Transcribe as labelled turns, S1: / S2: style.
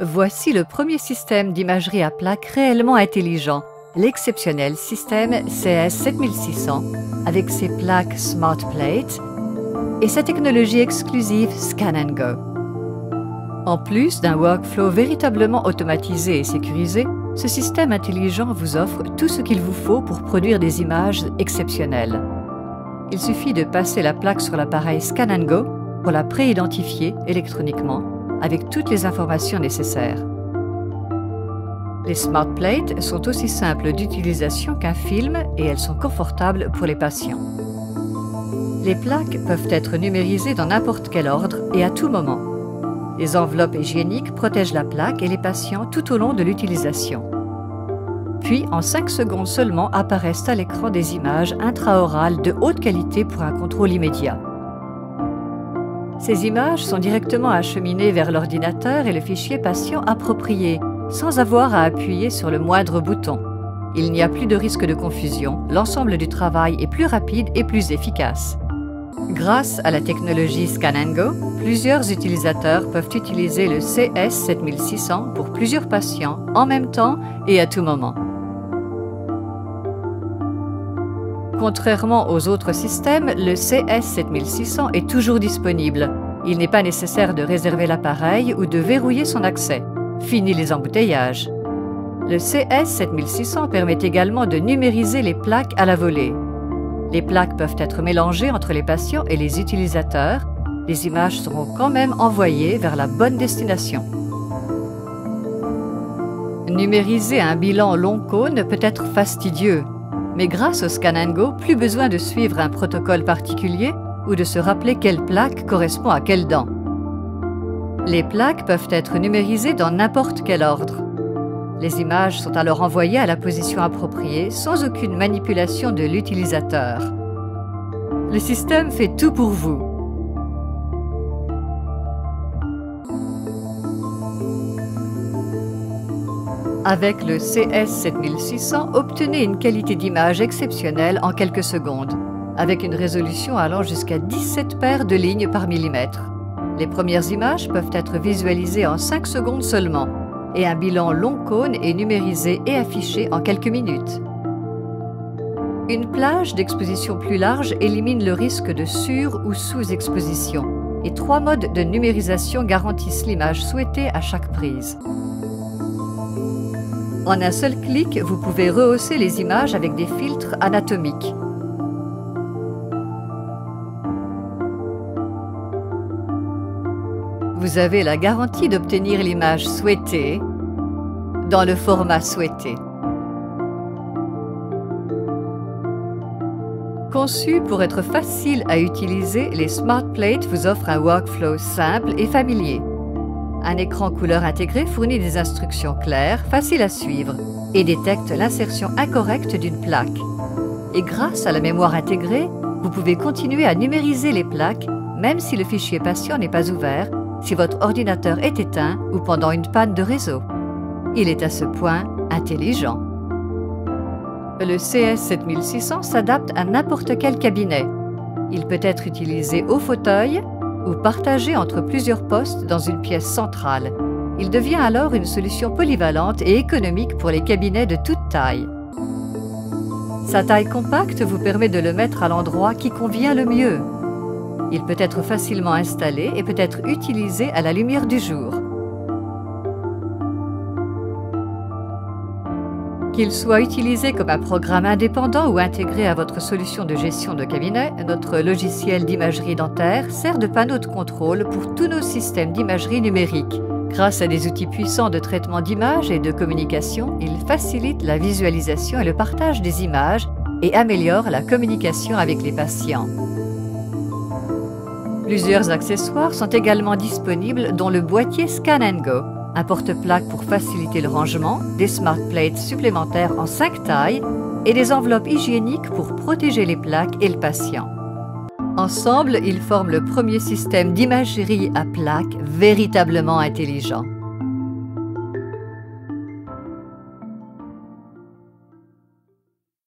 S1: Voici le premier système d'imagerie à plaque réellement intelligent, l'exceptionnel système CS7600 avec ses plaques Smart Plate et sa technologie exclusive Scan & Go. En plus d'un workflow véritablement automatisé et sécurisé, ce système intelligent vous offre tout ce qu'il vous faut pour produire des images exceptionnelles. Il suffit de passer la plaque sur l'appareil Scan & Go pour la pré-identifier électroniquement avec toutes les informations nécessaires. Les Smart Plates sont aussi simples d'utilisation qu'un film et elles sont confortables pour les patients. Les plaques peuvent être numérisées dans n'importe quel ordre et à tout moment. Les enveloppes hygiéniques protègent la plaque et les patients tout au long de l'utilisation. Puis, en 5 secondes seulement, apparaissent à l'écran des images intraorales de haute qualité pour un contrôle immédiat. Ces images sont directement acheminées vers l'ordinateur et le fichier patient approprié, sans avoir à appuyer sur le moindre bouton. Il n'y a plus de risque de confusion, l'ensemble du travail est plus rapide et plus efficace. Grâce à la technologie Scan & Go, plusieurs utilisateurs peuvent utiliser le CS7600 pour plusieurs patients en même temps et à tout moment. Contrairement aux autres systèmes, le CS7600 est toujours disponible. Il n'est pas nécessaire de réserver l'appareil ou de verrouiller son accès. Fini les embouteillages. Le CS7600 permet également de numériser les plaques à la volée. Les plaques peuvent être mélangées entre les patients et les utilisateurs. Les images seront quand même envoyées vers la bonne destination. Numériser un bilan long cône peut être fastidieux, mais grâce au Scan & Go, plus besoin de suivre un protocole particulier ou de se rappeler quelle plaque correspond à quelle dent. Les plaques peuvent être numérisées dans n'importe quel ordre. Les images sont alors envoyées à la position appropriée sans aucune manipulation de l'utilisateur. Le système fait tout pour vous. Avec le CS7600, obtenez une qualité d'image exceptionnelle en quelques secondes, avec une résolution allant jusqu'à 17 paires de lignes par millimètre. Les premières images peuvent être visualisées en 5 secondes seulement, et un bilan long cône est numérisé et affiché en quelques minutes. Une plage d'exposition plus large élimine le risque de sur- ou sous-exposition, et 3 modes de numérisation garantissent l'image souhaitée à chaque prise. En un seul clic, vous pouvez rehausser les images avec des filtres anatomiques. Vous avez la garantie d'obtenir l'image souhaitée dans le format souhaité. Conçus pour être faciles à utiliser, les Smart Plates vous offrent un workflow simple et familier. Un écran couleur intégré fournit des instructions claires, faciles à suivre et détecte l'insertion incorrecte d'une plaque. Et grâce à la mémoire intégrée, vous pouvez continuer à numériser les plaques même si le fichier patient n'est pas ouvert, si votre ordinateur est éteint ou pendant une panne de réseau. Il est à ce point intelligent. Le CS7600 s'adapte à n'importe quel cabinet. Il peut être utilisé au fauteuil ou partagé entre plusieurs postes dans une pièce centrale. Il devient alors une solution polyvalente et économique pour les cabinets de toute taille. Sa taille compacte vous permet de le mettre à l'endroit qui convient le mieux. Il peut être facilement installé et peut être utilisé à la lumière du jour. Qu'il soit utilisé comme un programme indépendant ou intégré à votre solution de gestion de cabinet, notre logiciel d'imagerie dentaire sert de panneau de contrôle pour tous nos systèmes d'imagerie numérique. Grâce à des outils puissants de traitement d'images et de communication, il facilite la visualisation et le partage des images et améliore la communication avec les patients. Plusieurs accessoires sont également disponibles, dont le boîtier Scan & Go, un porte-plaque pour faciliter le rangement, des Smart Plates supplémentaires en 5 tailles et des enveloppes hygiéniques pour protéger les plaques et le patient. Ensemble, ils forment le premier système d'imagerie à plaques véritablement intelligent.